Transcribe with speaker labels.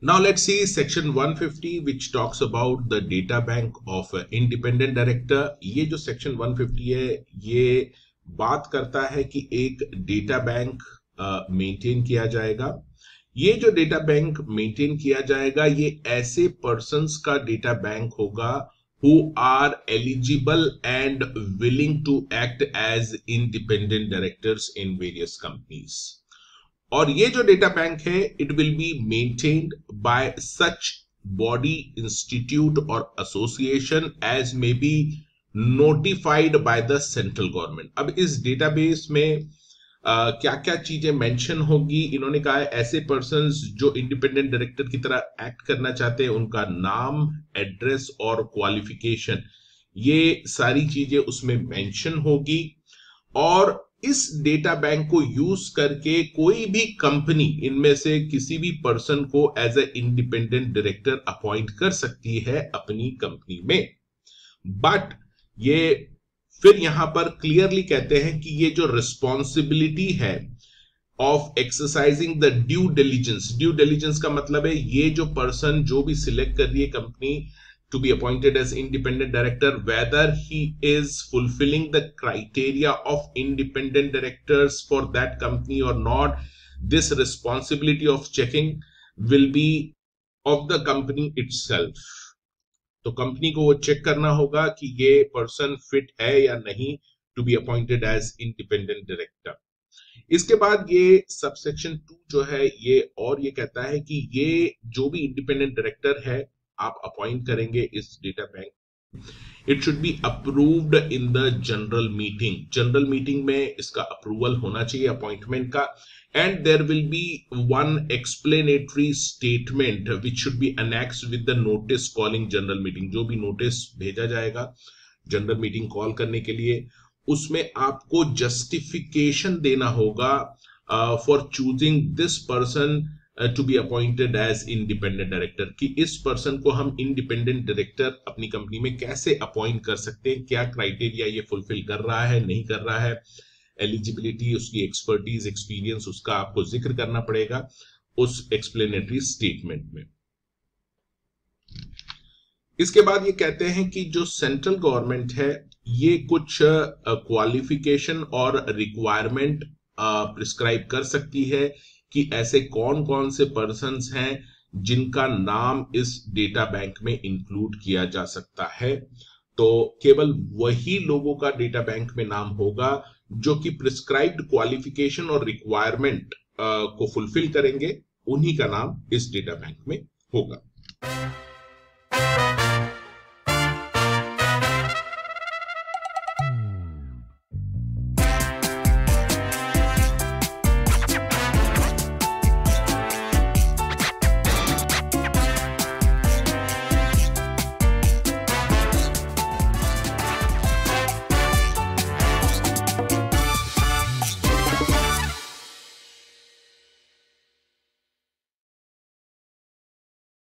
Speaker 1: Now let's see section 150 which talks about the data bank of independent director. ये जो section 150 है ये बात करता है कि एक डेटा बैंक मेंटेन किया जाएगा. ये जो डेटा बैंक मेंटेन किया जाएगा ये ऐसे पर्सन्स का डेटा बैंक होगा who are eligible and willing to act as independent directors in various companies. और ये जो डेटा बैंक है it will be maintained by such body, institute और association as may be notified by the central government. अब इस database में क्या क्या चीजें मेंशन होगी. इन्होंने कहा है ऐसे पर्संस जो इंडिपेंडेंट डायरेक्टर की तरह एक्ट करना चाहते हैं उनका नाम, एड्रेस और क्वालिफिकेशन, ये सारी चीजें उसमें मेंशन होगी. और इस डेटा बैंक को यूज करके कोई भी कंपनी इनमें से किसी भी पर्सन को as a independent director appoint कर सकती है अपनी कंपनी में. बट ये फिर यहां पर क्लियरली कहते हैं कि ये जो रिस्पॉन्सिबिलिटी है of exercising the due diligence का मतलब है ये जो पर्सन जो भी सिलेक्ट कर रही है company to be appointed as independent director, whether he is fulfilling the criteria of independent directors for that company or not, this responsibility of checking will be of the company itself. तो company को वो check करना होगा कि ये person fit है या नहीं to be appointed as independent director. इसके बाद ये सबसेक्शन 2 जो है ये कहता है कि ये जो भी इंडिपेंडेंट डायरेक्टर है आप अपॉइंट करेंगे इस data bank, it should be approved in the general meeting. General meeting में इसका अप्रूवल होना चाहिए अपॉइंटमेंट का. And there will be one explanatory statement which should be annexed with the notice calling general meeting. जो भी notice भेजा जाएगा general meeting call करने के लिए उसमें आपको जस्टिफिकेशन देना होगा for choosing this person to be appointed as independent director, कि इस पर्सन को हम इंडिपेंडेंट डायरेक्टर अपनी कंपनी में कैसे अपॉइंट कर सकते हैं, क्या क्राइटेरिया ये फुलफिल कर रहा है, नहीं कर रहा है, एलिजिबिलिटी, उसकी एक्सपर्टीज, एक्सपीरियंस, उसका आपको जिक्र करना पड़ेगा उस एक्सप्लेनेटरी स्टेटमेंट में. इसके बाद ये कहते हैं कि जो सेंट्रल गवर्नमेंट है ये कुछ क्वालिफिकेशन और रिक्वायरमेंट प्रिस्क्राइब कर सकती है कि ऐसे कौन कौन से पर्सन्स हैं जिनका नाम इस डेटा बैंक में इंक्लूड किया जा सकता है. तो केवल वही लोगों का डेटा बैंक में नाम होगा जो कि प्रिस्क्राइब्ड क्वालिफिकेशन और रिक्वायरमेंट को फुलफिल करेंगे, उन्हीं का नाम इस डेटा बैंक में होगा.